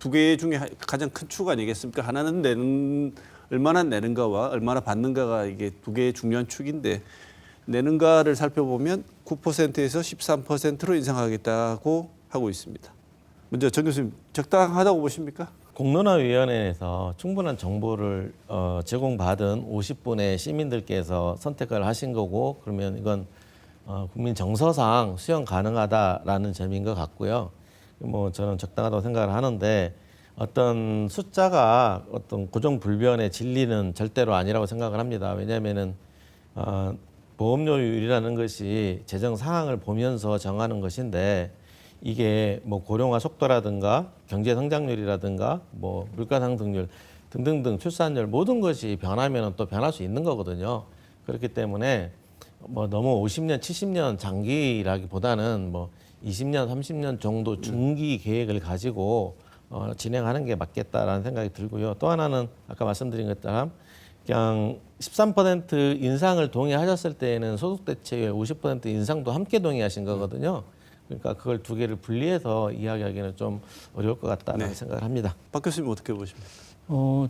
두 개 중에 가장 큰 축 아니겠습니까? 하나는 얼마나 내는가와 얼마나 받는가가 이게 두 개의 중요한 축인데 내는가를 살펴보면 9%에서 13%로 인상하겠다고 하고 있습니다. 먼저 정 교수님 적당하다고 보십니까? 공론화위원회에서 충분한 정보를 제공받은 50분의 시민들께서 선택을 하신 거고 그러면 이건 국민 정서상 수용 가능하다라는 점인 것 같고요. 뭐 저는 적당하다고 생각을 하는데 어떤 숫자가 어떤 고정불변의 진리는 절대로 아니라고 생각을 합니다. 왜냐하면은 보험료율이라는 것이 재정 상황을 보면서 정하는 것인데 이게 뭐 고령화 속도라든가 경제 성장률이라든가 뭐 물가 상승률 등등등 출산율 모든 것이 변하면 또 변할 수 있는 거거든요. 그렇기 때문에 뭐 너무 50년, 70년 장기라기보다는 뭐 20년, 30년 정도 중기 계획을 가지고 진행하는 게 맞겠다라는 생각이 들고요. 또 하나는 아까 말씀드린 것처럼 그냥 13% 인상을 동의하셨을 때에는 소득 대체율 50% 인상도 함께 동의하신 거거든요. 그러니까 그걸 두 개를 분리해서 이야기하기는 좀 어려울 것 같다는 생각을 합니다. 박 교수님 어떻게 보십니까?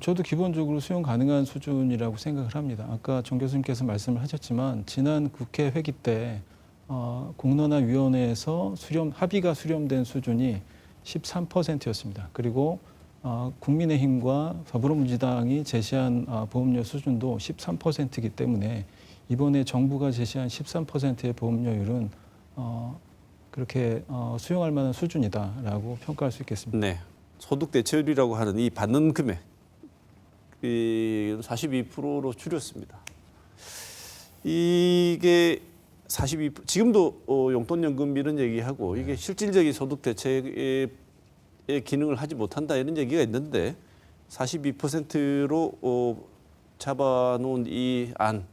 저도 기본적으로 수용 가능한 수준이라고 생각을 합니다. 아까 정 교수님께서 말씀을 하셨지만 지난 국회 회기 때 공론화위원회에서 합의가 수렴된 수준이 13%였습니다. 그리고 국민의힘과 더불어민주당이 제시한 보험료 수준도 13%이기 때문에 이번에 정부가 제시한 13%의 보험료율은 그렇게 수용할 만한 수준이다라고 평가할 수 있겠습니다. 네. 소득 대체율이라고 하는 이 받는 금액 42%로 줄였습니다. 이게 42% 지금도 용돈연금 이런 얘기하고 이게 실질적인 소득 대체의 기능을 하지 못한다 이런 얘기가 있는데 42%로 잡아놓은 이 안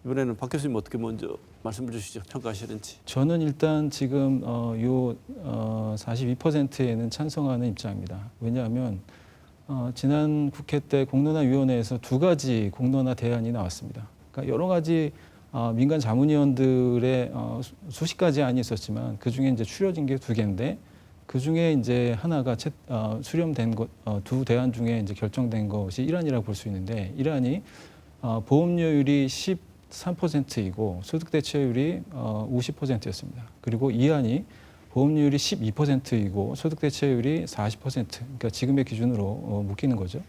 이번에는 박 교수님 어떻게 먼저 말씀을 주시죠. 평가하시는지. 저는 일단 지금 요 42%에는 찬성하는 입장입니다. 왜냐하면 지난 국회 때 공론화위원회에서 두 가지 공론화 대안이 나왔습니다. 그러니까 여러 가지 민간 자문위원들의 수십 가지 안이 있었지만 그 중에 이제 추려진 게 두 개인데 그 중에 이제 하나가 수렴된 두 대안 중에 이제 결정된 것이 1안이라고 볼 수 있는데 1안이 보험료율이 13%이고 소득 대체율이 50%였습니다. 그리고 2안이 보험료율이 12%이고 소득 대체율이 40%. 그러니까 지금의 기준으로 묶이는 거죠.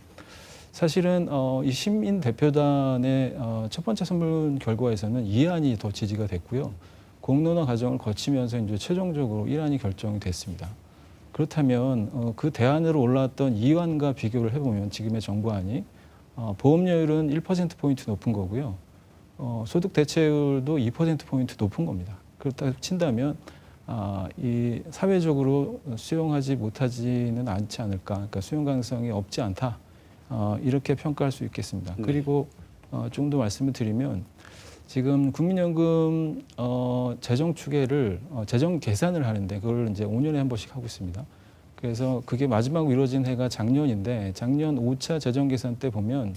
사실은 이 시민 대표단의 첫 번째 설문 결과에서는 2안이 더 지지가 됐고요. 공론화 과정을 거치면서 이제 최종적으로 1안이 결정이 됐습니다. 그렇다면 그 대안으로 올라왔던 2안과 비교를 해보면 지금의 정부안이 보험료율은 1%포인트 높은 거고요. 소득 대체율도 2%포인트 높은 겁니다. 그렇다 친다면 이 사회적으로 수용하지 못하지는 않지 않을까. 그러니까 수용 가능성이 없지 않다. 이렇게 평가할 수 있겠습니다. 그리고 좀 더 말씀을 드리면 지금 국민연금 재정 추계를 재정 계산을 하는데 그걸 이제 5년에 한 번씩 하고 있습니다. 그래서 그게 마지막 이루어진 해가 작년인데 작년 5차 재정 계산 때 보면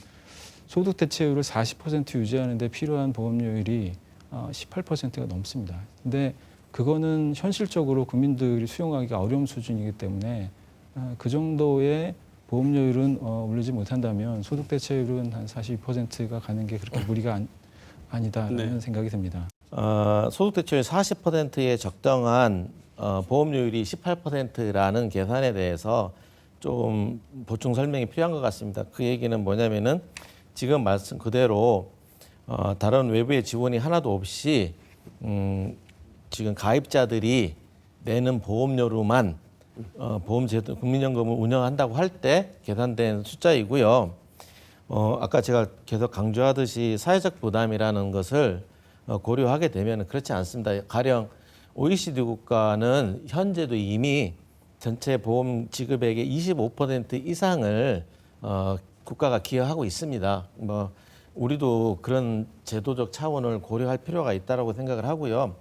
소득 대체율을 40% 유지하는 데 필요한 보험료율이 18%가 넘습니다. 근데 그거는 현실적으로 국민들이 수용하기가 어려운 수준이기 때문에 그 정도의 보험료율은 오르지 못한다면 소득 대체율은 한 42%가 가는 게 그렇게 무리가 아니다라는 생각이 듭니다. 소득 대체율 40%에 적정한 보험료율이 18%라는 계산에 대해서 좀 보충 설명이 필요한 것 같습니다. 그 얘기는 뭐냐면은 지금 말씀 그대로 다른 외부의 지원이 하나도 없이 지금 가입자들이 내는 보험료로만 보험제도 국민연금을 운영한다고 할 때 계산된 숫자이고요. 아까 제가 계속 강조하듯이 사회적 부담이라는 것을 고려하게 되면 그렇지 않습니다. 가령 OECD 국가는 현재도 이미 전체 보험 지급액의 25% 이상을 국가가 기여하고 있습니다. 뭐 우리도 그런 제도적 차원을 고려할 필요가 있다고 생각을 하고요.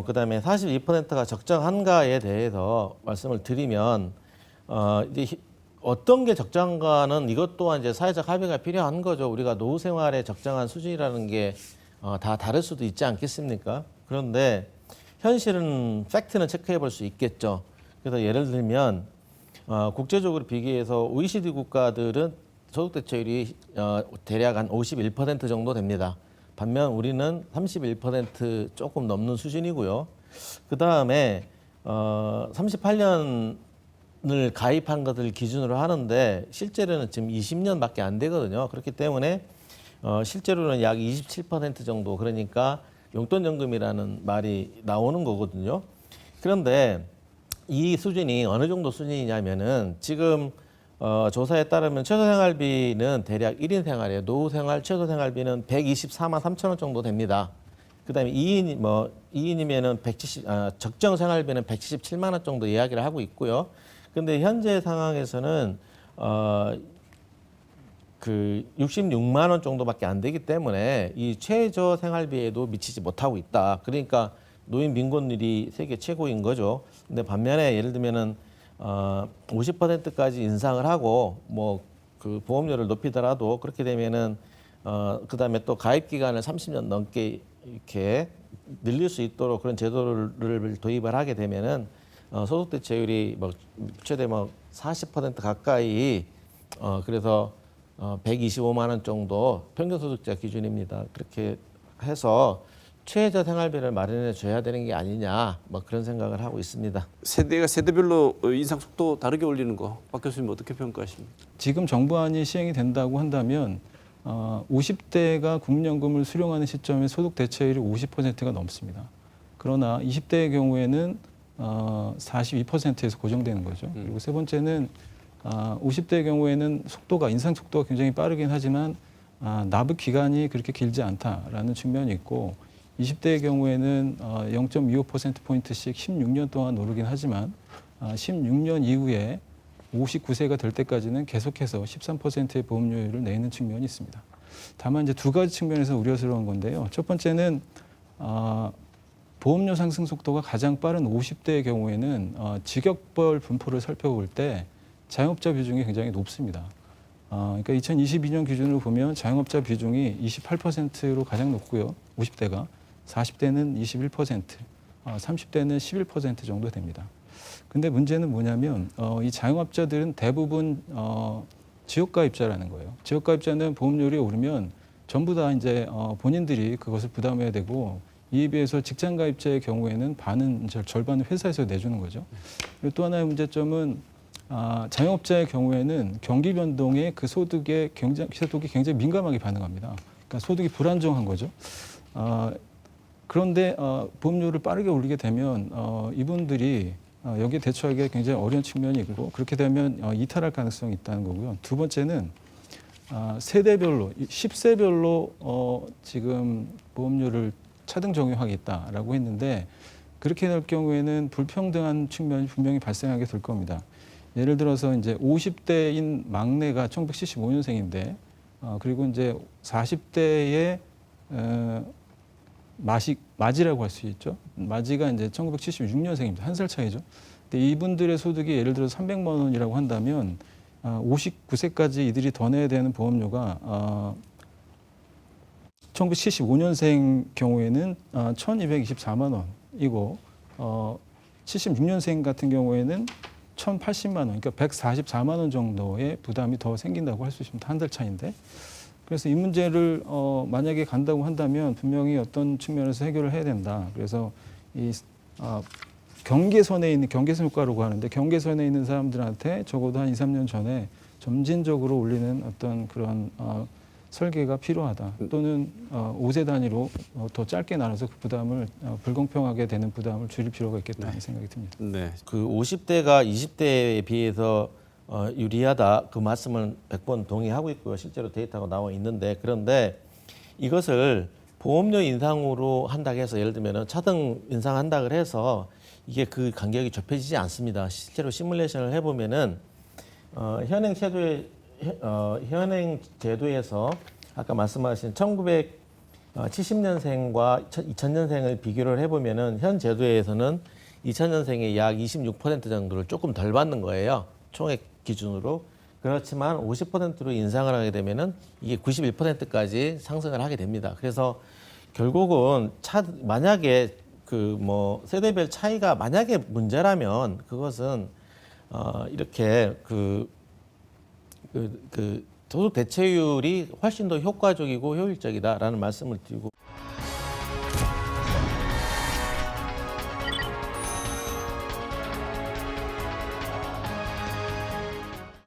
그다음에 42%가 적정한가에 대해서 말씀을 드리면 이제 어떤 게 적정한가는 이것 또한 이제 사회적 합의가 필요한 거죠. 우리가 노후 생활에 적정한 수준이라는 게 다 다를 수도 있지 않겠습니까? 그런데 현실은 팩트는 체크해 볼 수 있겠죠. 그래서 예를 들면 국제적으로 비교해서 OECD 국가들은 소득 대체율이 대략 한 51% 정도 됩니다. 반면 우리는 31% 조금 넘는 수준이고요. 그 다음에 38년을 가입한 것을 기준으로 하는데 실제로는 지금 20년밖에 안 되거든요. 그렇기 때문에 실제로는 약 27% 정도, 그러니까 용돈연금이라는 말이 나오는 거거든요. 그런데 이 수준이 어느 정도 수준이냐면은 지금 조사에 따르면 최저생활비는 대략 1인 생활이에요. 노후생활 최저생활비는 124만 3천 원 정도 됩니다. 그다음에 2인이면은 적정 생활비는 177만 원 정도 이야기를 하고 있고요. 근데 현재 상황에서는 그 66만 원 정도밖에 안 되기 때문에 이 최저 생활비에도 미치지 못하고 있다. 그러니까 노인 빈곤율이 세계 최고인 거죠. 근데 반면에 예를 들면은 50%까지 인상을 하고 뭐 그 보험료를 높이더라도 그렇게 되면은 그다음에 또 가입 기간을 30년 넘게 이렇게 늘릴 수 있도록 그런 제도를 도입을 하게 되면은 소득 대체율이 뭐 최대 뭐 40% 가까이 그래서 125만 원 정도 평균 소득자 기준입니다. 그렇게 해서 최저 생활비를 마련해 줘야 되는 게 아니냐, 뭐 그런 생각을 하고 있습니다. 세대가 세대별로 인상 속도 다르게 올리는 거, 박 교수님 어떻게 평가하십니까? 지금 정부안이 시행이 된다고 한다면 50대가 국민연금을 수령하는 시점에 소득 대체율이 50%가 넘습니다. 그러나 20대의 경우에는 42%에서 고정되는 거죠. 그리고 세 번째는 50대의 경우에는 인상 속도가 굉장히 빠르긴 하지만 납입 기간이 그렇게 길지 않다라는 측면이 있고 20대의 경우에는 0.25%포인트씩 16년 동안 오르긴 하지만 16년 이후에 59세가 될 때까지는 계속해서 13%의 보험료율을 내는 측면이 있습니다. 다만 이제 두 가지 측면에서 우려스러운 건데요. 첫 번째는 보험료 상승 속도가 가장 빠른 50대의 경우에는 직역별 분포를 살펴볼 때 자영업자 비중이 굉장히 높습니다. 그러니까 2022년 기준으로 보면 자영업자 비중이 28%로 가장 높고요. 50대가 40대는 21%, 30대는 11% 정도 됩니다. 근데 문제는 뭐냐면 이 자영업자들은 대부분 지역가입자라는 거예요. 지역가입자는 보험료율이 오르면 전부 다 이제 본인들이 그것을 부담해야 되고 이에 비해서 직장가입자의 경우에는 절반은 회사에서 내주는 거죠. 그리고 또 하나의 문제점은 자영업자의 경우에는 경기 변동에 그 소득이 굉장히 민감하게 반응합니다. 그러니까 소득이 불안정한 거죠. 그런데 보험료를 빠르게 올리게 되면 이분들이 여기에 대처하기가 굉장히 어려운 측면이 있고 그렇게 되면 이탈할 가능성이 있다는 거고요. 두 번째는 세대별로 10세별로 지금 보험료를 차등 적용하겠다라고 했는데 그렇게 될 경우에는 불평등한 측면이 분명히 발생하게 될 겁니다. 예를 들어서 이제 50대인 막내가 1975년생인데 그리고 이제 40대의 마지라고 할 수 있죠. 마지가 이제 1976년생입니다. 한 살 차이죠. 근데 이분들의 소득이 예를 들어 300만 원이라고 한다면 59세까지 이들이 더 내야 되는 보험료가 1975년생 경우에는 1,224만 원이고 76년생 같은 경우에는 1,080만 원, 그러니까 144만 원 정도의 부담이 더 생긴다고 할 수 있습니다. 한 달 차이인데. 그래서 이 문제를 만약에 간다고 한다면 분명히 어떤 측면에서 해결을 해야 된다. 그래서 이 경계선에 있는 경계선 효과라고 하는데 경계선에 있는 사람들한테 적어도 한 2, 3년 전에 점진적으로 올리는 어떤 그런 설계가 필요하다. 또는 5세 단위로 더 짧게 나눠서 그 부담을 불공평하게 되는 부담을 줄일 필요가 있겠다는 생각이 듭니다. 네. 그 50대가 20대에 비해서 유리하다. 그 말씀은 100번 동의하고 있고요. 실제로 데이터가 나와 있는데 그런데 이것을 보험료 인상으로 한다고 해서 예를 들면 차등 인상한다고 해서 이게 그 간격이 좁혀지지 않습니다. 실제로 시뮬레이션을 해보면은 현행 제도에서 아까 말씀하신 1970년생과 2000년생을 비교를 해보면은 현 제도에서는 2000년생의 약 26% 정도를 조금 덜 받는 거예요. 총액 기준으로. 그렇지만 50%로 인상을 하게 되면은 이게 91%까지 상승을 하게 됩니다. 그래서 결국은 만약에 그 뭐 세대별 차이가 만약에 문제라면 그것은 이렇게 소득 대체율이 훨씬 더 효과적이고 효율적이다라는 말씀을 드리고.